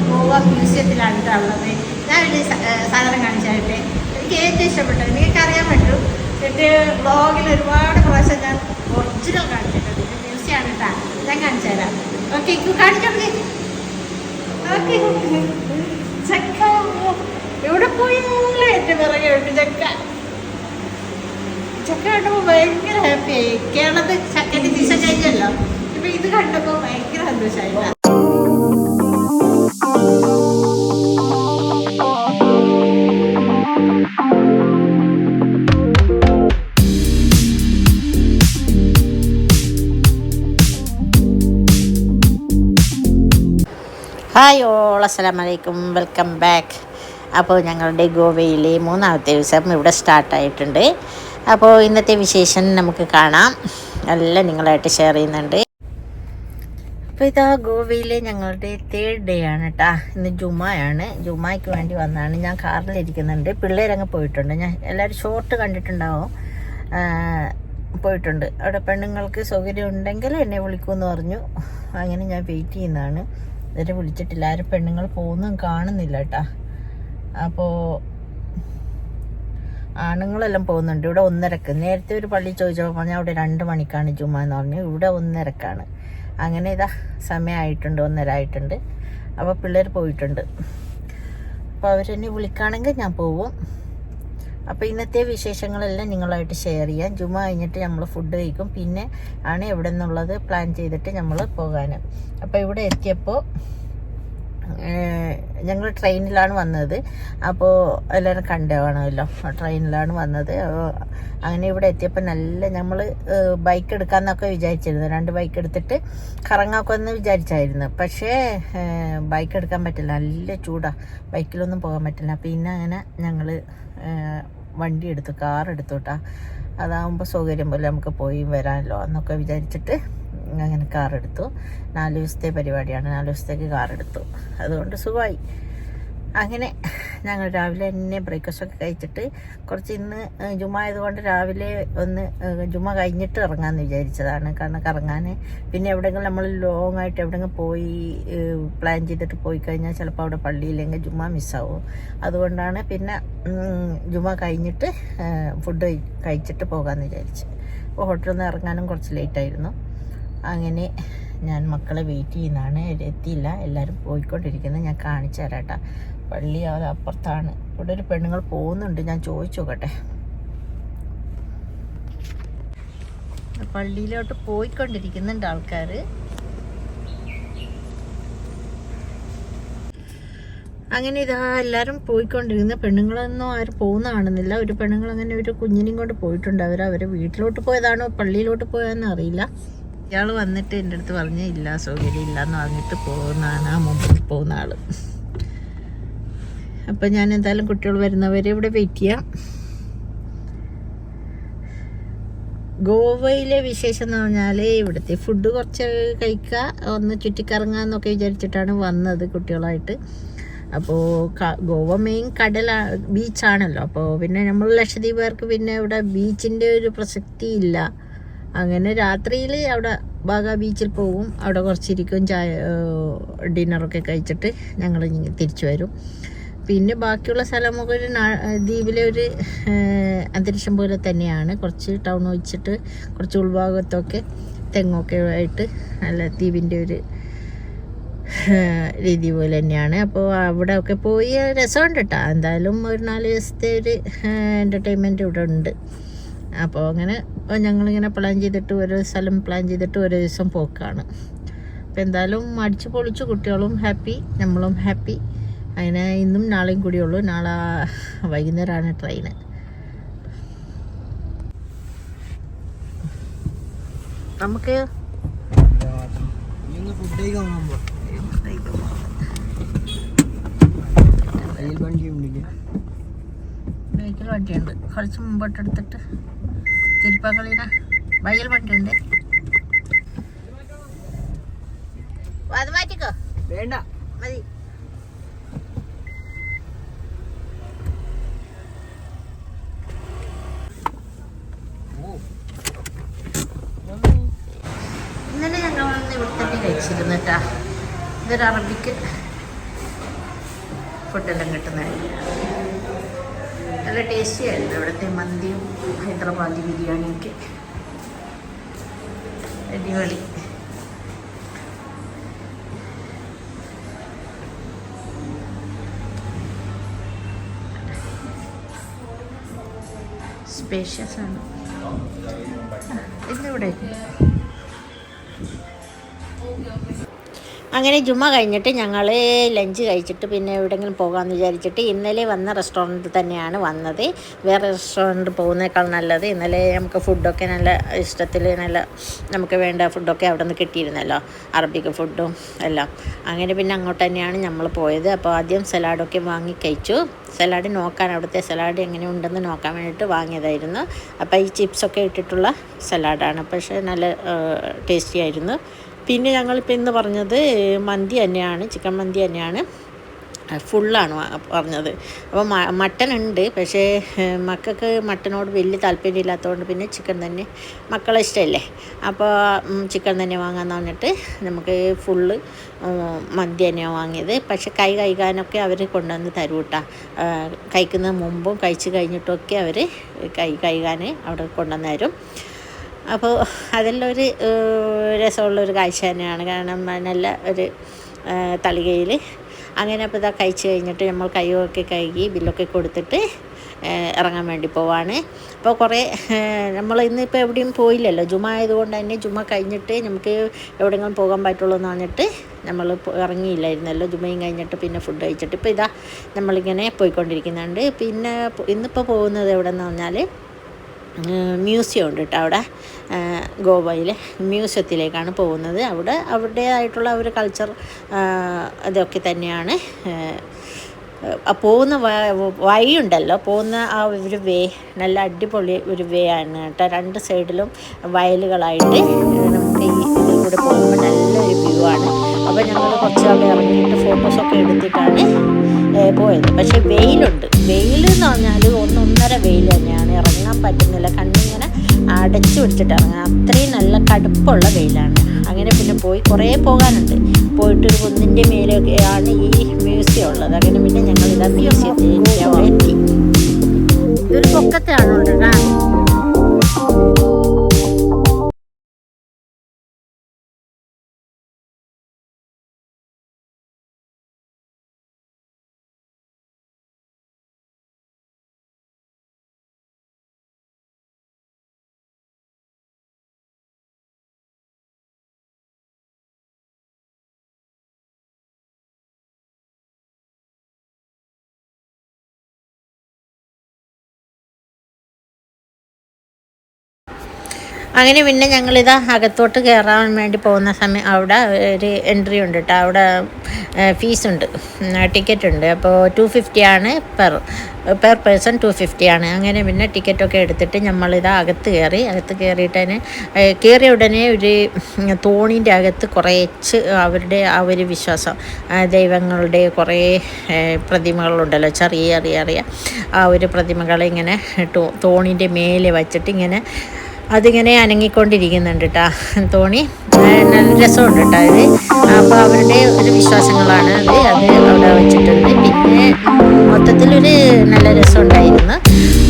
ഗോവ മ്യൂസിയത്തിലാണ് ഉള്ളത്. ഞാൻ വലിയ സാധനം കാണിച്ചായിട്ട് എനിക്ക് ഏറ്റവും ഇഷ്ടപ്പെട്ടത് നിങ്ങൾക്ക് അറിയാൻ പറ്റും. എൻ്റെ വ്ളോഗിൽ ഒരുപാട് പ്രാവശ്യം ഞാൻ ഒറിജിനൽ കാണിച്ചിട്ടുണ്ട്. ഇത് മ്യൂസിയമാണ് കേട്ടോ, ഞാൻ കാണിച്ചു തരാം. ഓക്കെ കാണിച്ചോളൂ. ഓക്കെ ചക്ക എവിടെ പോയി എൻ്റെ പിറകെ ഉണ്ട് ചക്ക. ചക്ക കണ്ടപ്പോൾ ഭയങ്കര ഹാപ്പിയായി. കേരളത്തിൽ ചക്കൻ്റെ സീസൺ കഴിഞ്ഞല്ലോ, ഇപ്പം ഇത് കണ്ടപ്പോൾ ഭയങ്കര സന്തോഷമായില്ല. ഹായ് ഓൾ, അസ്സലാമു അലൈക്കും, വെൽക്കം ബാക്ക്. അപ്പോൾ ഞങ്ങളുടെ ഗോവയിലെ 3ാമത്തെ ദിവസം ഇവിടെ സ്റ്റാർട്ടായിട്ടുണ്ട്. അപ്പോൾ ഇന്നത്തെ വിശേഷം നമുക്ക് കാണാം, എല്ലാം നിങ്ങളായിട്ട് ഷെയർ ചെയ്യുന്നുണ്ട്. അപ്പോൾ ഇതാ ഗോവയിലെ ഞങ്ങളുടെ 3rd ഡേ ആണ് കേട്ടോ. ഇന്ന് ജുമായാണ്, ജുമായ്ക്ക് വേണ്ടി വന്നതാണ്. ഞാൻ കാറിലിരിക്കുന്നുണ്ട്, പിള്ളേരങ്ങ് പോയിട്ടുണ്ട്. ഞാൻ എല്ലാവരും ഷോർട്ട് കണ്ടിട്ടുണ്ടാവും, പോയിട്ടുണ്ട്. അവിടെ പെണ്ണുങ്ങൾക്ക് സൗകര്യം ഉണ്ടെങ്കിൽ എന്നെ വിളിക്കുമെന്ന് പറഞ്ഞു. അങ്ങനെ ഞാൻ വെയിറ്റ് ചെയ്യുന്നതാണ്. ഇവരെ വിളിച്ചിട്ടില്ല, ആരും പെണ്ണുങ്ങൾ പോകുന്നതും കാണുന്നില്ല കേട്ടാ. അപ്പോൾ ആണുങ്ങളെല്ലാം പോകുന്നുണ്ട്. ഇവിടെ 1:30. നേരത്തെ ഒരു പള്ളി ചോദിച്ചപ്പോൾ പറഞ്ഞാൽ അവിടെ 2 മണിക്കാണ് ജുമ എന്ന് പറഞ്ഞു. ഇവിടെ 1:30. അങ്ങനെ ഇതാ സമയമായിട്ടുണ്ട്, 1:30 ആയിട്ടുണ്ട്. അപ്പോൾ പിള്ളേർ പോയിട്ടുണ്ട്. അപ്പോൾ അവരെന്നെ വിളിക്കുകയാണെങ്കിൽ ഞാൻ പോവും. അപ്പോൾ ഇന്നത്തെ വിശേഷങ്ങളെല്ലാം നിങ്ങളായിട്ട് ഷെയർ ചെയ്യാം. ജുമ കഴിഞ്ഞിട്ട് നമ്മൾ ഫുഡ് കഴിക്കും, പിന്നെ ആണ് എവിടെ നിന്നുള്ളത് പ്ലാൻ ചെയ്തിട്ട് നമ്മൾ പോകാൻ. അപ്പോൾ ഇവിടെ എത്തിയപ്പോൾ ഞങ്ങൾ ട്രെയിനിലാണ് വന്നത്. അപ്പോൾ എല്ലാവരും കണ്ടുകാണുമല്ലോ, ട്രെയിനിലാണ് വന്നത്. അങ്ങനെ ഇവിടെ എത്തിയപ്പോൾ നല്ല നമ്മൾ ബൈക്ക് എടുക്കാമെന്നൊക്കെ വിചാരിച്ചിരുന്നു. 2 ബൈക്ക് എടുത്തിട്ട് കറങ്ങാമെന്ന് വിചാരിച്ചായിരുന്നു. പക്ഷേ ബൈക്ക് എടുക്കാൻ പറ്റില്ല, നല്ല ചൂടാണ്, ബൈക്കിലൊന്നും പോകാൻ പറ്റില്ല. പിന്നെ അങ്ങനെ ഞങ്ങൾ വണ്ടി എടുത്തു, കാർ എടുത്തു കേട്ടോ. അതാകുമ്പോൾ സൗകര്യം പോലെ നമുക്ക് പോയി വരാമല്ലോ എന്നൊക്കെ വിചാരിച്ചിട്ട് അങ്ങനെ കാർ എടുത്തു. 4 ദിവസത്തെ പരിപാടിയാണ്, 4 ദിവസത്തേക്ക് കാർ എടുത്തു. അതുകൊണ്ട് സുഖമായി. അങ്ങനെ ഞങ്ങൾ രാവിലെ തന്നെ ബ്രേക്ക്ഫാസ്റ്റൊക്കെ കഴിച്ചിട്ട് കുറച്ച് ഇന്ന് ജുമ ആയതുകൊണ്ട് രാവിലെ ഒന്ന് ജുമ കഴിഞ്ഞിട്ട് ഇറങ്ങാമെന്ന് വിചാരിച്ചതാണ്. കാരണം കറങ്ങാൻ പിന്നെ എവിടെയെങ്കിലും നമ്മൾ ലോങ് ആയിട്ട് എവിടെയെങ്കിലും പോയി പ്ലാൻ ചെയ്തിട്ട് പോയി കഴിഞ്ഞാൽ ചിലപ്പോൾ അവിടെ പള്ളിയില്ലെങ്കിൽ ജുമ മിസ്സാവും. അതുകൊണ്ടാണ് പിന്നെ ജുമ കഴിഞ്ഞിട്ട് ഫുഡ് കഴിച്ചിട്ട് പോകാമെന്ന് വിചാരിച്ച്. അപ്പോൾ ഹോട്ടലിൽ നിന്ന് ഇറങ്ങാനും കുറച്ച് ലേറ്റായിരുന്നു. അങ്ങനെ ഞാൻ മക്കളെ വെയിറ്റ് ചെയ്യുന്നതാണ്. എത്തിയില്ല, എല്ലാവരും പോയിക്കൊണ്ടിരിക്കുന്നത്. ഞാൻ കാണിച്ചു തരാം കേട്ടോ. പള്ളി അത് അപ്പുറത്താണ്. ഇവിടെ ഒരു പെണ്ണുങ്ങൾ പോകുന്നുണ്ട്, ഞാൻ ചോദിച്ചു നോക്കട്ടെ. പള്ളിയിലോട്ട് പോയിക്കൊണ്ടിരിക്കുന്നുണ്ട് ആൾക്കാർ. അങ്ങനെ ഇതാ എല്ലാവരും പോയിക്കൊണ്ടിരിക്കുന്ന. പെണ്ണുങ്ങളൊന്നും ആരും പോകുന്ന കാണുന്നില്ല. ഒരു പെണ്ണുങ്ങൾ അങ്ങനെ ഒരു കുഞ്ഞിനെയും കൊണ്ട് പോയിട്ടുണ്ട്. അവരെ വീട്ടിലോട്ട് പോയതാണോ പള്ളിയിലോട്ട് പോയതെന്ന് അറിയില്ല. ഇയാൾ വന്നിട്ട് എൻ്റെ അടുത്ത് പറഞ്ഞ് ഇല്ല, സൗകര്യം ഇല്ല എന്ന് പറഞ്ഞിട്ട് പോകുന്നതാണ് ആ മുമ്പിൽ പോകുന്ന ആൾ. അപ്പം ഞാൻ എന്തായാലും കുട്ടികൾ വരുന്നവരെ ഇവിടെ വെയിറ്റ് ചെയ്യാം. ഗോവയിലെ വിശേഷം എന്ന് പറഞ്ഞാൽ ഇവിടുത്തെ ഫുഡ് കുറച്ച് കഴിക്കുക, ഒന്ന് ചുറ്റിക്കറങ്ങാന്നൊക്കെ വിചാരിച്ചിട്ടാണ് വന്നത് കുട്ടികളായിട്ട്. അപ്പോൾ ഗോവ മെയിൻ ബീച്ചാണല്ലോ. അപ്പോൾ പിന്നെ നമ്മൾ ലക്ഷദ്വീപുകാർക്ക് പിന്നെ ഇവിടെ ബീച്ചിൻ്റെ ഒരു പ്രസക്തി ഇല്ല. അങ്ങനെ രാത്രിയിൽ അവിടെ ബാഗ ബീച്ചിൽ പോകും, അവിടെ കുറച്ചിരിക്കും, ചായ ഡിന്നറൊക്കെ കഴിച്ചിട്ട് ഞങ്ങൾ തിരിച്ചു വരും. പിന്നെ ബാക്കിയുള്ള സ്ഥലമൊക്കെ ഒരു ദ്വീപിലെ ഒരു അന്തരീക്ഷം പോലെ തന്നെയാണ്. കുറച്ച് ടൗൺ വെച്ചിട്ട് കുറച്ച് ഉൾഭാഗത്തൊക്കെ തെങ്ങൊക്കെ ആയിട്ട് നല്ല ദ്വീപിൻ്റെ ഒരു രീതി പോലെ തന്നെയാണ്. അപ്പോൾ അവിടെ ഒക്കെ പോയി രസമുണ്ട് കേട്ടോ. എന്തായാലും ഒരു 4 ദിവസത്തെ ഒരു എൻ്റർടൈൻമെൻറ്റ് ഇവിടെ ഉണ്ട്. അപ്പോൾ അങ്ങനെ ഞങ്ങളിങ്ങനെ പ്ലാൻ ചെയ്തിട്ട് ഓരോ സ്ഥലം പ്ലാൻ ചെയ്തിട്ട് ഓരോ ദിവസം പോക്കാണ്. അപ്പോൾ എന്തായാലും അടിച്ചു പൊളിച്ചു, കുട്ടികളും ഹാപ്പി, നമ്മളും ഹാപ്പി. അങ്ങനെ ഇന്നും നാളെയും കൂടിയുള്ളൂ. നാളെ വൈകുന്നേരമാണ് ട്രെയിന്. നമുക്ക് വെഹിക്കിൾ വണ്ടിയുണ്ട്, കുറച്ച് മുമ്പോട്ട് എടുത്തിട്ട് തിരുപ്പകളിയുടെ വയൽ വണ്ടിയുണ്ട്. അത് മാറ്റിക്കോ, വേണ്ട മതി. ഇന്നലെ ഞങ്ങൾ ഇവിടെ തന്നെ കഴിച്ചിരുന്നു കേട്ടാ. ഇതൊരു അറബിക്ക് ഫുഡെല്ലാം കിട്ടുന്നത്. നല്ല ടേസ്റ്റി ആയിരുന്നു ഇവിടുത്തെ മന്തിയും ഹൈദരാബാദി ബിരിയാണിയൊക്കെ. അടിപൊളി. സ്പേഷ്യസ് ആണ്. ഇന്നിവിടെ അങ്ങനെ ജുമ കഴിഞ്ഞിട്ട് ഞങ്ങൾ ലഞ്ച് കഴിച്ചിട്ട് പിന്നെ എവിടെയെങ്കിലും പോകാമെന്ന് വിചാരിച്ചിട്ട് ഇന്നലെ വന്ന റെസ്റ്റോറൻറ്റിൽ തന്നെയാണ് വന്നത്. വേറെ റെസ്റ്റോറൻറ്റ് പോകുന്നേക്കാൾ നല്ലത് ഇന്നലെ നമുക്ക് ഫുഡൊക്കെ നല്ല ഇഷ്ടത്തിൽ നല്ല നമുക്ക് വേണ്ട ഫുഡൊക്കെ അവിടെ നിന്ന് കിട്ടിയിരുന്നല്ലോ, അറബിക് ഫുഡും എല്ലാം. അങ്ങനെ പിന്നെ അങ്ങോട്ട് തന്നെയാണ് നമ്മൾ പോയത്. അപ്പോൾ ആദ്യം സലാഡൊക്കെ വാങ്ങി കഴിച്ചു. സലാഡ് നോക്കാൻ, അവിടുത്തെ സലാഡ് എങ്ങനെ ഉണ്ടെന്ന് നോക്കാൻ വേണ്ടിയിട്ട് വാങ്ങിയതായിരുന്നു. അപ്പോൾ ഈ ചിപ്സൊക്കെ ഇട്ടിട്ടുള്ള സലാഡാണ്, പക്ഷേ നല്ല ടേസ്റ്റി ആയിരുന്നു. പിന്നെ ഞങ്ങളിപ്പോൾ ഇന്ന് പറഞ്ഞത് മന്തി തന്നെയാണ്, ചിക്കൻ മന്തി തന്നെയാണ്, ഫുള്ളാണ് പറഞ്ഞത്. അപ്പോൾ മട്ടൻ ഉണ്ട്, പക്ഷേ മക്കൾക്ക് മട്ടനോട് വലിയ താല്പര്യമില്ലാത്തതുകൊണ്ട് പിന്നെ ചിക്കൻ തന്നെ മക്കളെ ഇഷ്ടമല്ലേ, അപ്പോൾ ചിക്കൻ തന്നെ വാങ്ങാമെന്ന് പറഞ്ഞിട്ട് നമുക്ക് ഫുള്ള് മന്തി തന്നെയാണ് വാങ്ങിയത്. പക്ഷെ കൈ കഴുകാനൊക്കെ അവർ കൊണ്ടുവന്ന് തരും കേട്ടോ. കഴിക്കുന്ന മുമ്പും കഴിച്ച് കഴിഞ്ഞിട്ടൊക്കെ അവർ കൈ കഴുകാൻ അവിടെ കൊണ്ടുവന്ന് തരും. അപ്പോൾ അതെല്ലാം ഒരു രസമുള്ളൊരു കാഴ്ച തന്നെയാണ്. കാരണം നല്ല ഒരു തളികയിൽ അങ്ങനെ. അപ്പോൾ ഇതാ കഴിച്ച് കഴിഞ്ഞിട്ട് നമ്മൾ കൈയൊക്കെ കഴുകി ബില്ലൊക്കെ കൊടുത്തിട്ട് ഇറങ്ങാൻ വേണ്ടി പോവാണ്. അപ്പോൾ കുറേ നമ്മൾ ഇന്നിപ്പോൾ എവിടെയും പോയില്ലല്ലോ, ജുമ ആയതുകൊണ്ട് തന്നെ ജുമ കഴിഞ്ഞിട്ട് നമുക്ക് എവിടെയെങ്കിലും പോകാൻ പറ്റുള്ളൂ എന്ന് പറഞ്ഞിട്ട് നമ്മൾ ഇറങ്ങിയില്ലായിരുന്നല്ലോ. ജുമയും കഴിഞ്ഞിട്ട് പിന്നെ ഫുഡ് കഴിച്ചിട്ട് ഇപ്പോൾ ഇതാ നമ്മളിങ്ങനെ പോയിക്കൊണ്ടിരിക്കുന്നുണ്ട്. പിന്നെ ഇന്നിപ്പോൾ പോകുന്നത് എവിടെയെന്ന് പറഞ്ഞാൽ മ്യൂസിയം ഉണ്ട് കേട്ടോ അവിടെ, ഗോവയിലെ മ്യൂസിയത്തിലേക്കാണ് പോകുന്നത്. അവരുടേതായിട്ടുള്ള ഒരു കൾച്ചർ അതൊക്കെ തന്നെയാണ്. പോകുന്ന വഴിയുണ്ടല്ലോ, പോകുന്ന ആ ഒരു വേ നല്ല അടിപൊളി ഒരു വേ ആണ് കേട്ടോ. രണ്ട് സൈഡിലും വയലുകളായിട്ട് നമുക്ക് ഈ ഇതിൽ കൂടെ പോകുമ്പോൾ നല്ലൊരു വ്യൂ ആണ്. അപ്പോൾ ഞങ്ങൾ കുറച്ചൊക്കെ ഇറങ്ങിയിട്ട് ഫോട്ടോസൊക്കെ എടുത്തിട്ടാണ് പോയത്. പക്ഷേ വെയിലുണ്ട്. വെയിൽ എന്ന് പറഞ്ഞാൽ ഒന്നൊന്നര വെയിൽ തന്നെയാണ്, ഇറങ്ങാൻ പറ്റുന്നില്ല, കണ്ണിങ്ങനെ അടച്ചു പിടിച്ചിട്ട് ഇറങ്ങാൻ അത്രയും നല്ല കടുപ്പുള്ള വെയിലാണ്. അങ്ങനെ പിന്നെ കുറേ പോകാനുണ്ട്. പോയിട്ടൊരു കുന്നിൻ്റെ മേലെയൊക്കെയാണ് ഈ മ്യൂസിയം ഉള്ളത്. അങ്ങനെ പിന്നെ ഞങ്ങളിതാ മ്യൂസിയത്തിൽ അവിടെ എത്തി. ഇതൊരു പൊക്കത്താണുണ്ട് കേട്ടോ. അങ്ങനെ പിന്നെ ഞങ്ങളിതാ അകത്തോട്ട് കയറാൻ വേണ്ടി പോകുന്ന സമയം അവിടെ ഒരു എൻട്രി ഉണ്ട് കേട്ടോ. അവിടെ ഫീസുണ്ട്, ടിക്കറ്റ് ഉണ്ട്. അപ്പോൾ 250 ആണ് പെർ പേഴ്സൺ 250 ആണ്. അങ്ങനെ പിന്നെ ടിക്കറ്റൊക്കെ എടുത്തിട്ട് നമ്മളിതാ അകത്ത് കയറിയിട്ട് തന്നെ കയറിയ ഉടനെ ഒരു തോണിൻ്റെ അകത്ത് കുറച്ച് അവരുടെ ആ ഒരു വിശ്വാസം, ദൈവങ്ങളുടെ കുറേ പ്രതിമകളുണ്ടല്ലോ, ചെറിയ ആ ഒരു പ്രതിമകളെ ഇങ്ങനെ തോണിൻ്റെ മേലെ വച്ചിട്ട് ഇങ്ങനെ അതിങ്ങനെ അനങ്ങിക്കൊണ്ടിരിക്കുന്നുണ്ട് കേട്ടോ തോണി. നല്ല രസമുണ്ട് കേട്ടോ ഇത്. അപ്പോൾ അവരുടെ ഒരു വിശ്വാസങ്ങളാണ് അത് അവിടെ വെച്ചിട്ടുണ്ട്. പിന്നെ മൊത്തത്തിലൊരു നല്ല രസമുണ്ടായിരുന്നു.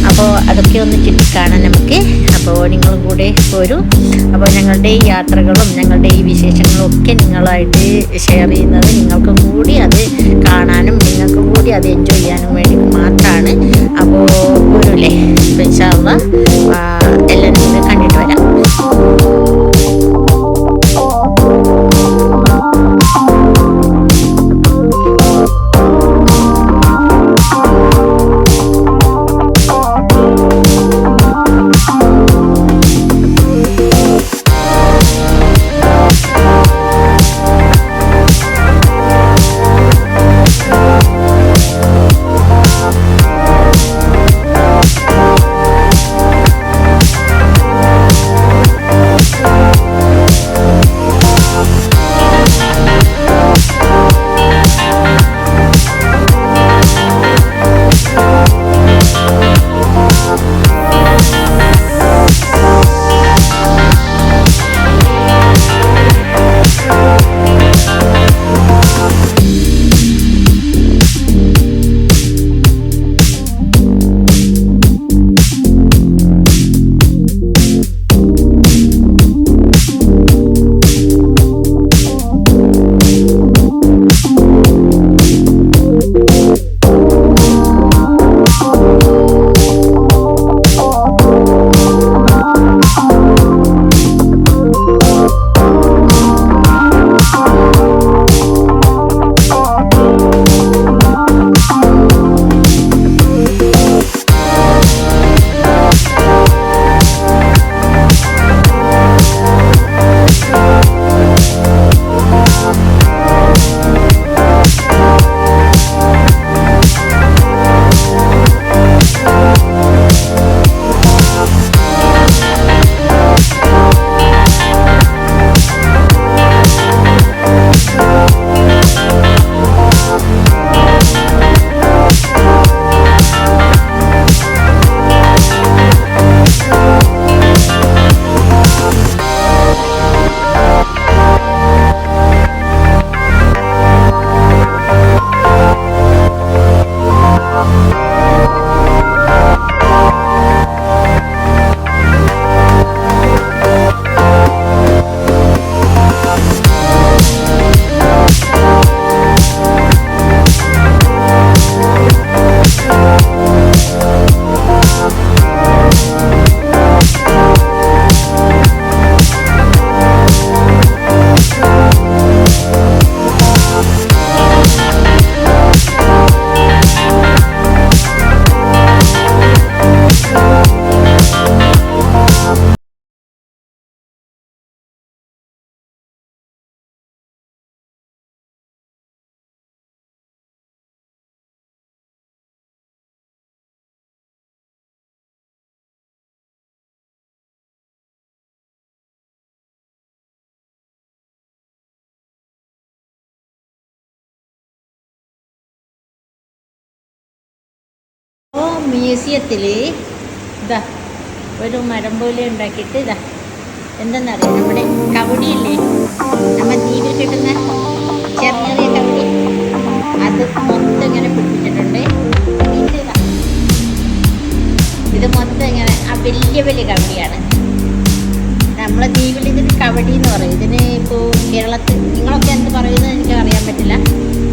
അപ്പോൾ അതൊക്കെ ഒന്ന് ചുറ്റിക്കാണാൻ നമുക്ക്. അപ്പോൾ നിങ്ങളും കൂടെ പോരൂ. അപ്പോൾ ഞങ്ങളുടെ ഈ യാത്രകളും ഞങ്ങളുടെ ഈ വിശേഷങ്ങളും ഒക്കെ നിങ്ങളായിട്ട് ഷെയർ ചെയ്യുന്നത് നിങ്ങൾക്ക് കൂടി അത് കാണാനും നിങ്ങൾക്ക് കൂടി അത് എൻജോയ് ചെയ്യാനും വേണ്ടി മാത്രമാണ്. അപ്പോൾ പോരൂല്ലേ? ഇൻഷാ അല്ലാഹ് എല്ലാവരും ഇത് കണ്ടിട്ട് വരാം. അപ്പോൾ മ്യൂസിയത്തിൽ ഇതാ ഒരു മരം പോലെ ഉണ്ടാക്കിയിട്ട് ഇതാ എന്തെന്നറിയാം, നമ്മുടെ കവടിയില്ലേ, നമ്മൾ ദ്വീപിൽ കിട്ടുന്ന ചെറിയ ചെറിയ കവടി, അത് മൊത്തം ഇങ്ങനെ പിടിപ്പിച്ചിട്ടുണ്ട്. പിന്നെ ഇത് മൊത്തം ഇങ്ങനെ ആ വലിയ വലിയ കവടിയാണ്. നമ്മളെ ദ്വീപിൽ ഇതിന് കവടി എന്ന് പറയും. ഇതിന് ഇപ്പോൾ കേരളത്തിൽ നിങ്ങളൊക്കെ എന്ത് പറയുന്നത് എനിക്ക് അറിയാൻ പറ്റില്ല.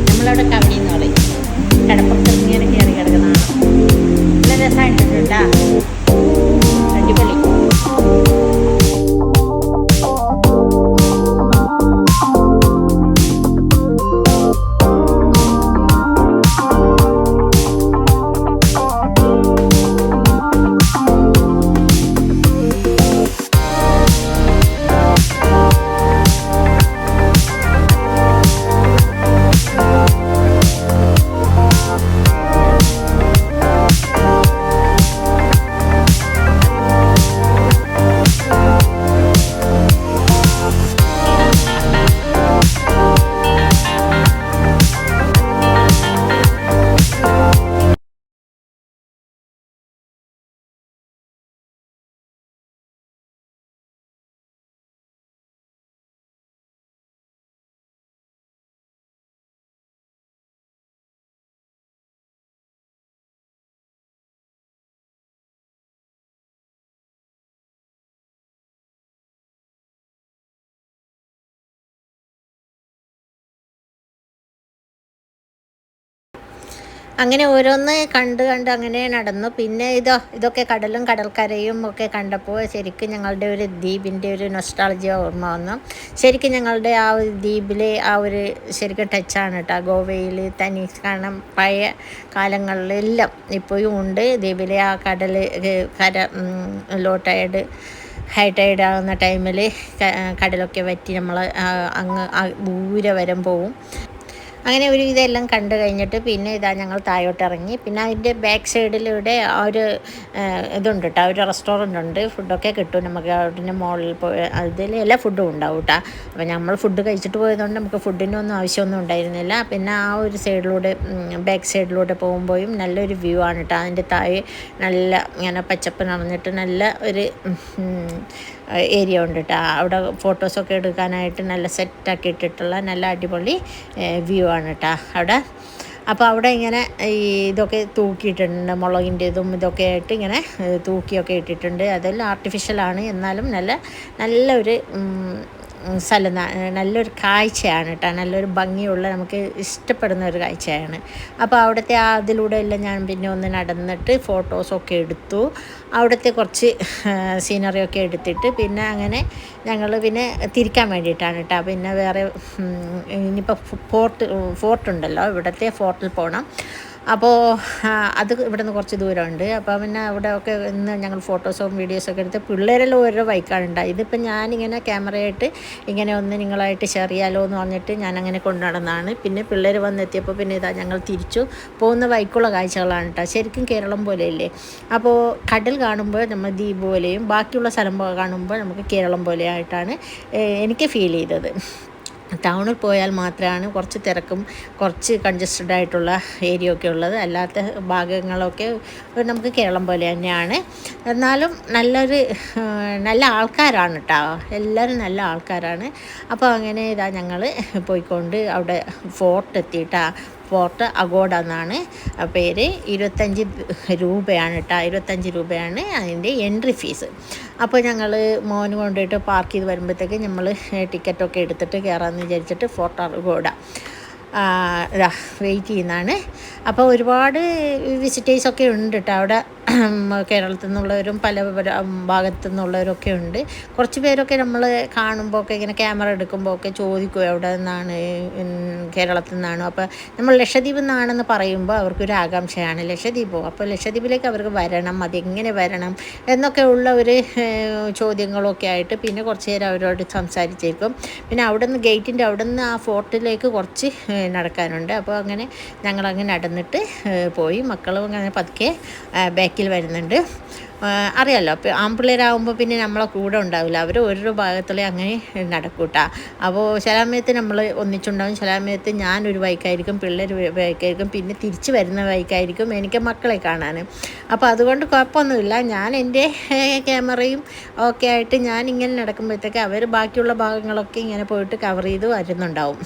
നമ്മളവിടെ കവടി എന്ന് പറയും. കടപ്പുറത്ത് ഇങ്ങനെ കയറി കിടക്കുന്നതാണ്. നല്ല രസമായിട്ടുണ്ട് കേട്ടോ, അടിപൊളി. അങ്ങനെ ഓരോന്ന് കണ്ട് കണ്ട് അങ്ങനെ നടന്നു. പിന്നെ ഇതൊക്കെ കടലും കടൽക്കരയും ഒക്കെ കണ്ടപ്പോൾ ശരിക്കും ഞങ്ങളുടെ ഒരു ദ്വീപിൻ്റെ ഒരു നൊസ്റ്റാൾജിയ ഓർമ്മ വന്നു. ശരിക്കും ഞങ്ങളുടെ ആ ഒരു ദ്വീപിലെ ആ ഒരു ശരിക്കും ടച്ചാണ് കേട്ടോ. ഗോവയിൽ തനി കാരണം പഴയ കാലങ്ങളിലെല്ലാം ഇപ്പോഴും ഉണ്ട് ദ്വീപിലെ ആ കടൽ കര ലോ ടൈഡ് ഹൈ ടൈഡ് ആകുന്ന ടൈമിൽ കടലൊക്കെ വറ്റി നമ്മൾ അങ്ങ് ദൂരെ വരം പോവും. അങ്ങനെ ഒരു ഇതെല്ലാം കണ്ടു കഴിഞ്ഞിട്ട് പിന്നെ ഇതാ ഞങ്ങൾ താഴോട്ട് ഇറങ്ങി. പിന്നെ അതിൻ്റെ ബാക്ക് സൈഡിലൂടെ ആ ഒരു ഇതുണ്ട് കേട്ടോ, ഒരു റെസ്റ്റോറൻ്റ് ഉണ്ട്, ഫുഡൊക്കെ കിട്ടും നമുക്ക്. അവിടെ മുകളിൽ പോയി അതിൽ എല്ലാ ഫുഡും ഉണ്ടാവും കേട്ടോ. അപ്പോൾ നമ്മൾ ഫുഡ് കഴിച്ചിട്ട് പോയതുകൊണ്ട് നമുക്ക് ഫുഡിനൊന്നും ആവശ്യമൊന്നും ഉണ്ടായിരുന്നില്ല. പിന്നെ ആ ഒരു സൈഡിലൂടെ ബാക്ക് സൈഡിലൂടെ പോകുമ്പോഴും നല്ലൊരു വ്യൂ ആണ് കേട്ടോ. അതിൻ്റെ താഴെ നല്ല ഇങ്ങനെ പച്ചപ്പ് നിറഞ്ഞിട്ട് നല്ല ഒരു ഏരിയ ഉണ്ട് കേട്ടോ. അവിടെ ഫോട്ടോസൊക്കെ എടുക്കാനായിട്ട് നല്ല സെറ്റാക്കി ഇട്ടിട്ടുള്ള നല്ല അടിപൊളി വ്യൂ ആണ് കേട്ടോ അവിടെ. അപ്പോൾ അവിടെ ഇങ്ങനെ ഈ ഇതൊക്കെ തൂക്കിയിട്ടുണ്ട്, മുളകിൻ്റെതും ഇതൊക്കെ ആയിട്ട് ഇങ്ങനെ തൂക്കിയൊക്കെ ഇട്ടിട്ടുണ്ട്. അതെല്ലാം ആർട്ടിഫിഷ്യലാണ്, എന്നാലും നല്ലൊരു സ്ഥലം, നല്ലൊരു കാഴ്ചയാണ് കേട്ടോ. നല്ലൊരു ഭംഗിയുള്ള നമുക്ക് ഇഷ്ടപ്പെടുന്ന ഒരു കാഴ്ചയാണ്. അപ്പോൾ അവിടുത്തെ അതിലൂടെ എല്ലാം ഞാൻ പിന്നെ ഒന്ന് നടന്നിട്ട് ഫോട്ടോസൊക്കെ എടുത്തു. അവിടുത്തെ കുറച്ച് സീനറിയൊക്കെ എടുത്തിട്ട് പിന്നെ അങ്ങനെ ഞങ്ങൾ പിന്നെ തിരിക്കാൻ വേണ്ടിയിട്ടാണ് കേട്ടോ. പിന്നെ വേറെ ഇനിയിപ്പോൾ ഫോർട്ടുണ്ടല്ലോ, ഇവിടുത്തെ ഫോർട്ടിൽ പോകണം. അപ്പോൾ അത് ഇവിടെ നിന്ന് കുറച്ച് ദൂരമുണ്ട്. അപ്പോൾ പിന്നെ അവിടെ ഒക്കെ ഇന്ന് ഞങ്ങൾ ഫോട്ടോസും വീഡിയോസൊക്കെ എടുത്ത് പിള്ളേരെല്ലാം ഓരോ ബൈക്കാണ് ഉണ്ടായി. ഇതിപ്പോൾ ഞാനിങ്ങനെ ക്യാമറയായിട്ട് ഇങ്ങനെ ഒന്ന് നിങ്ങളായിട്ട് ഷെയർ ചെയ്യാമല്ലോ എന്ന് പറഞ്ഞിട്ട് ഞാനങ്ങനെ കൊണ്ടു നടന്നതാണ്. പിന്നെ പിള്ളേർ വന്നെത്തിയപ്പോൾ പിന്നെ ഇതാ ഞങ്ങൾ തിരിച്ചു പോകുന്ന ബൈക്കുള്ള കാഴ്ചകളാണ് കേട്ടോ. ശരിക്കും കേരളം പോലെയല്ലേ. അപ്പോൾ കടൽ കാണുമ്പോൾ നമ്മൾ ദ്വീപ് പോലെയും ബാക്കിയുള്ള സ്ഥലം കാണുമ്പോൾ നമുക്ക് കേരളം പോലെയായിട്ടാണ് എനിക്ക് ഫീൽ ചെയ്തത്. ടൗണിൽ പോയാൽ മാത്രമാണ് കുറച്ച് തിരക്കും കുറച്ച് കൺജസ്റ്റഡ് ആയിട്ടുള്ള ഏരിയ ഒക്കെ ഉള്ളത്. അല്ലാത്ത ഭാഗങ്ങളൊക്കെ നമുക്ക് കേരളം പോലെ തന്നെയാണ്. എന്നാലും നല്ല ആൾക്കാരാണ് കേട്ടോ, എല്ലാവരും നല്ല ആൾക്കാരാണ്. അപ്പോൾ അങ്ങനെ ഇതാ ഞങ്ങൾ പോയിക്കൊണ്ട് അവിടെ ഫോർട്ട് എത്തിയിട്ടാ. ഫോർട്ട് അഗോഡ എന്നാണ് പേര്. 25 രൂപയാണ് കേട്ടോ, 25 രൂപയാണ് അതിൻ്റെ എൻട്രി ഫീസ്. അപ്പോൾ ഞങ്ങൾ മോന് കൊണ്ടുപോയിട്ട് പാർക്ക് ചെയ്ത് വരുമ്പോഴത്തേക്ക് നമ്മൾ ടിക്കറ്റൊക്കെ എടുത്തിട്ട് കയറാമെന്ന് വിചാരിച്ചിട്ട് ഫോർട്ട് അഗോഡ വെയിറ്റ് ചെയ്യുന്നതാണ്. അപ്പോൾ ഒരുപാട് വിസിറ്റേഴ്സൊക്കെ ഉണ്ട് കേട്ടോ അവിടെ. കേരളത്തിൽ നിന്നുള്ളവരും പല ഭാഗത്തു നിന്നുള്ളവരൊക്കെ ഉണ്ട്. കുറച്ച് പേരൊക്കെ നമ്മൾ കാണുമ്പോൾ ഒക്കെ ഇങ്ങനെ ക്യാമറ എടുക്കുമ്പോൾ ഒക്കെ ചോദിക്കും എവിടെ നിന്നാണ്, കേരളത്തിൽ നിന്നാണ്. അപ്പോൾ നമ്മൾ ലക്ഷദ്വീപിൽ നിന്നാണെന്ന് പറയുമ്പോൾ അവർക്കൊരു ആകാംക്ഷയാണ് ലക്ഷദ്വീപോ. അപ്പോൾ ലക്ഷദ്വീപിലേക്ക് അവർക്ക് വരണം, അതെങ്ങനെ വരണം എന്നൊക്കെ ഉള്ള ഒരു ചോദ്യങ്ങളൊക്കെ ആയിട്ട് പിന്നെ കുറച്ച് നേരം അവരോട് സംസാരിച്ചേക്കും. പിന്നെ അവിടെ നിന്ന് ഗേറ്റിൻ്റെ അവിടെ നിന്ന് ആ ഫോർട്ടിലേക്ക് കുറച്ച് നടക്കാനുണ്ട്. അപ്പോൾ അങ്ങനെ ഞങ്ങളങ്ങനെ നടന്നിട്ട് പോയി. മക്കളും അങ്ങനെ പതുക്കെ ബാക്കിൽ വരുന്നുണ്ട്. അറിയാമല്ലോ. അപ്പോൾ ആൺപിള്ളേരാകുമ്പോൾ പിന്നെ നമ്മളെ കൂടെ ഉണ്ടാവില്ല, അവർ ഓരോ ഭാഗത്തുള്ള അങ്ങനെ നടക്കൂട്ടാ. അപ്പോൾ ചില സമയത്ത് നമ്മൾ ഒന്നിച്ചുണ്ടാവും, ചില സമയത്ത് ഞാനൊരു ബൈക്കായിരിക്കും, പിള്ളേർ ബൈക്കായിരിക്കും, പിന്നെ തിരിച്ച് വരുന്ന ബൈക്കായിരിക്കും എനിക്ക് മക്കളെ കാണാൻ. അപ്പോൾ അതുകൊണ്ട് കുഴപ്പമൊന്നുമില്ല. ഞാൻ എൻ്റെ ക്യാമറയും ഒക്കെ ആയിട്ട് ഞാനിങ്ങനെ നടക്കുമ്പോഴത്തേക്ക് അവർ ബാക്കിയുള്ള ഭാഗങ്ങളൊക്കെ ഇങ്ങനെ പോയിട്ട് കവർ ചെയ്ത് വരുന്നുണ്ടാവും.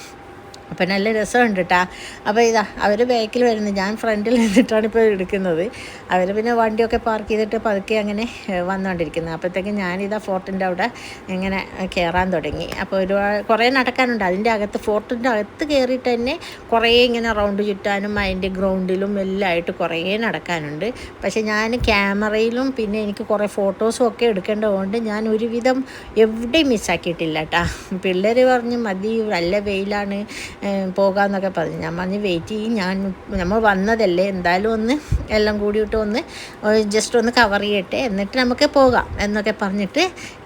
അപ്പം നല്ല രസമുണ്ട് കേട്ടോ. അപ്പോൾ ഇതാ അവർ ബാക്കിൽ വരുന്നത്, ഞാൻ ഫ്രണ്ടിൽ നിന്നിട്ടാണ് ഇപ്പോൾ എടുക്കുന്നത്. അവർ പിന്നെ വണ്ടിയൊക്കെ പാർക്ക് ചെയ്തിട്ട് പതുക്കെ അങ്ങനെ വന്നുകൊണ്ടിരിക്കുന്നത്. അപ്പോഴത്തേക്കും ഞാനിതാ ഫോർട്ടിൻ്റെ അവിടെ ഇങ്ങനെ കയറാൻ തുടങ്ങി. അപ്പോൾ കുറേ നടക്കാനുണ്ട് അതിൻ്റെ അകത്ത്. ഫോർട്ടിൻ്റെ അകത്ത് കയറിയിട്ട് തന്നെ കുറേ ഇങ്ങനെ റൗണ്ട് ചുറ്റാനും അതിൻ്റെ ഗ്രൗണ്ടിലും എല്ലാം ആയിട്ട് കുറേ നടക്കാനുണ്ട്. പക്ഷേ ഞാൻ ക്യാമറയിലും പിന്നെ എനിക്ക് കുറേ ഫോട്ടോസും ഒക്കെ എടുക്കേണ്ടതുകൊണ്ട് ഞാൻ ഒരുവിധം എവിടെയും മിസ്സാക്കിയിട്ടില്ല കേട്ടോ. പിള്ളേർ പറഞ്ഞ് മതി, നല്ല വെയിലാണ്, പോകാമെന്നൊക്കെ പറഞ്ഞു. ഞാൻ പറഞ്ഞ് വെയിറ്റ് ചെയ്യും, നമ്മൾ വന്നതല്ലേ, എന്തായാലും ഒന്ന് എല്ലാം കൂടിയിട്ട് ഒന്ന് ജസ്റ്റ് ഒന്ന് കവർ ചെയ്യട്ടെ, എന്നിട്ട് നമുക്ക് പോകാം എന്നൊക്കെ പറഞ്ഞിട്ട്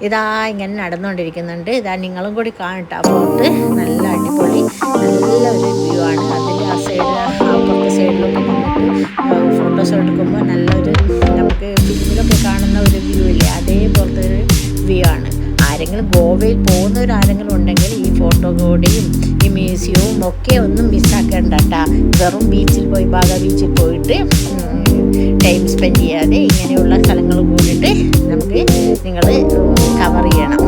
ഇതാ ഇങ്ങനെ നടന്നുകൊണ്ടിരിക്കുന്നുണ്ട്. ഇതാ നിങ്ങളും കൂടി കാണട്ടെ. പോയിട്ട് നല്ല അടിപൊളി നല്ലൊരു വ്യൂ ആണ്. അതിൽ ആ സൈഡ് അപ്പുറത്തെ സൈഡിലൊക്കെ നിന്നിട്ട് ഫോട്ടോസ് എടുക്കുമ്പോൾ നല്ലൊരു നമുക്ക് ഫിലിമിലൊക്കെ കാണുന്ന ഒരു വ്യൂ ഇല്ലേ, അതേപോലത്തെ ഒരു വ്യൂ ആണ്. ആരെങ്കിലും ഗോവയിൽ പോകുന്നവരാരെങ്കിലും ഉണ്ടെങ്കിൽ ഈ ഫോട്ടോ കൂടിയും ഈ മ്യൂസിയവും ഒക്കെ ഒന്നും മിസ്സാക്കേണ്ട കേട്ടോ. വെറും ബീച്ചിൽ പോയി ബാഗ ബീച്ചിൽ പോയിട്ട് ടൈം സ്പെൻഡ് ചെയ്യാതെ ഇങ്ങനെയുള്ള സ്ഥലങ്ങൾ കൂടിയിട്ട് നമുക്ക് നിങ്ങൾ കവർ ചെയ്യണം.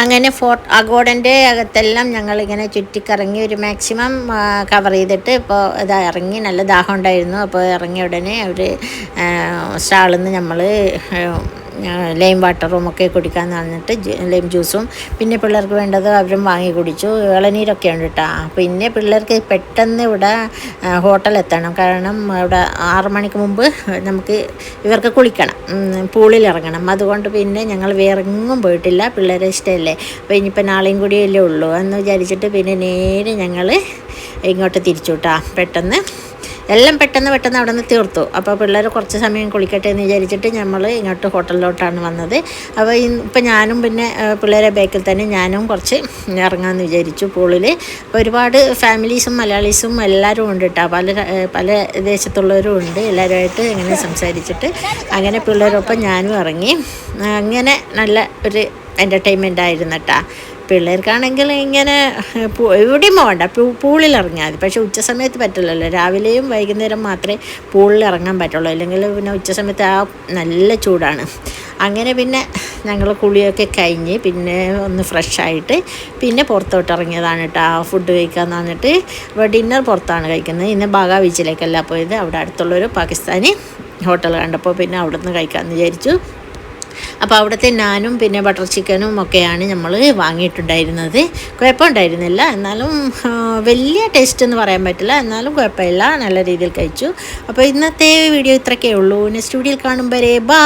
അങ്ങനെ അഗോഡൻ്റെ അകത്തെല്ലാം ഞങ്ങളിങ്ങനെ ചുറ്റിക്കറങ്ങി ഒരു മാക്സിമം കവർ ചെയ്തിട്ട് ഇപ്പോൾ ഇതാ ഇറങ്ങി. നല്ല ദാഹം ഉണ്ടായിരുന്നു. അപ്പോൾ ഇറങ്ങിയ ഉടനെ അവർ സ്റ്റാളിൽ നിന്ന് നമ്മൾ ലൈം വാട്ടറും ഒക്കെ കുടിക്കാമെന്ന് പറഞ്ഞിട്ട് ലൈം ജ്യൂസും പിന്നെ പിള്ളേർക്ക് വേണ്ടത് അവരും വാങ്ങി കുടിച്ചു. ഇളനീരൊക്കെ ഉണ്ട് കേട്ടോ. പിന്നെ പിള്ളേർക്ക് പെട്ടെന്ന് ഇവിടെ ഹോട്ടലെത്തണം, കാരണം ഇവിടെ 6 മണിക്ക് മുമ്പ് നമുക്ക് ഇവർക്ക് കുളിക്കണം, പൂളിൽ ഇറങ്ങണം. അതുകൊണ്ട് പിന്നെ ഞങ്ങൾ വേറെ എങ്ങും പോയിട്ടില്ല, പിള്ളേരെ ഇഷ്ടമല്ലേ. അപ്പോൾ ഇനിയിപ്പോൾ നാളെയും കൂടിയല്ലേ ഉള്ളൂ എന്ന് വിചാരിച്ചിട്ട് പിന്നെ നേരെ ഞങ്ങൾ ഇങ്ങോട്ട് തിരിച്ചു കേട്ടോ. എല്ലാം പെട്ടെന്ന് അവിടെ നിന്ന് തീർത്തു. അപ്പോൾ പിള്ളേർ കുറച്ച് സമയം കുളിക്കട്ടെ എന്ന് വിചാരിച്ചിട്ട് നമ്മൾ ഇങ്ങോട്ട് ഹോട്ടലിലോട്ടാണ് വന്നത്. അപ്പോൾ ഇപ്പം ഞാനും പിന്നെ പിള്ളേരെ ബാക്കിൽ തന്നെ ഞാനും കുറച്ച് ഇറങ്ങാമെന്ന് വിചാരിച്ചു പൂളിൽ. അപ്പോൾ ഒരുപാട് ഫാമിലീസും മലയാളീസും എല്ലാവരും ഉണ്ട് കേട്ടോ, പല ദേശത്തുള്ളവരും ഉണ്ട്. എല്ലാവരുമായിട്ട് ഇങ്ങനെ സംസാരിച്ചിട്ട് അങ്ങനെ പിള്ളേരൊപ്പം ഞാനും ഇറങ്ങി. അങ്ങനെ നല്ല ഒരു എൻ്റർടൈൻമെൻ്റ് ആയിരുന്നു കേട്ടോ. പിള്ളേർക്കാണെങ്കിൽ ഇങ്ങനെ എവിടെയും പോകണ്ട, പൂളിൽ ഇറങ്ങിയാൽ മതി. പക്ഷേ ഉച്ച സമയത്ത് പറ്റില്ലല്ലോ, രാവിലെയും വൈകുന്നേരം മാത്രമേ പൂളിൽ ഇറങ്ങാൻ പറ്റുള്ളൂ, അല്ലെങ്കിൽ പിന്നെ ഉച്ച സമയത്ത് നല്ല ചൂടാണ്. അങ്ങനെ പിന്നെ ഞങ്ങൾ കുളിയൊക്കെ കഴിഞ്ഞ് പിന്നെ ഒന്ന് ഫ്രഷായിട്ട് പിന്നെ പുറത്തോട്ട് ഇറങ്ങിയതാണ് കേട്ടോ ഫുഡ് കഴിക്കാമെന്ന് പറഞ്ഞിട്ട്. അപ്പോൾ ഡിന്നർ പുറത്താണ് കഴിക്കുന്നത്. ഇന്ന് ബാഗ ബീച്ചിലേക്കല്ല പോയത്, അവിടെ അടുത്തുള്ളൊരു പാകിസ്ഥാനി ഹോട്ടൽ കണ്ടപ്പോൾ പിന്നെ അവിടെ നിന്ന് കഴിക്കാമെന്ന് വിചാരിച്ചു. അപ്പോൾ അവിടുത്തെ നാനും പിന്നെ ബട്ടർ ചിക്കനും ഒക്കെയാണ് നമ്മൾ വാങ്ങിയിട്ടുണ്ടായിരുന്നത്. കുഴപ്പമുണ്ടായിരുന്നില്ല, എന്നാലും വലിയ ടേസ്റ്റ് എന്ന് പറയാൻ പറ്റില്ല, എന്നാലും കുഴപ്പമില്ല, നല്ല രീതിയിൽ കഴിച്ചു. അപ്പോൾ ഇന്നത്തെ വീഡിയോ ഇത്രയൊക്കെ ഉള്ളൂ. നെക്സ്റ്റ് വീഡിയോയിൽ കാണും വരെ ബൈ.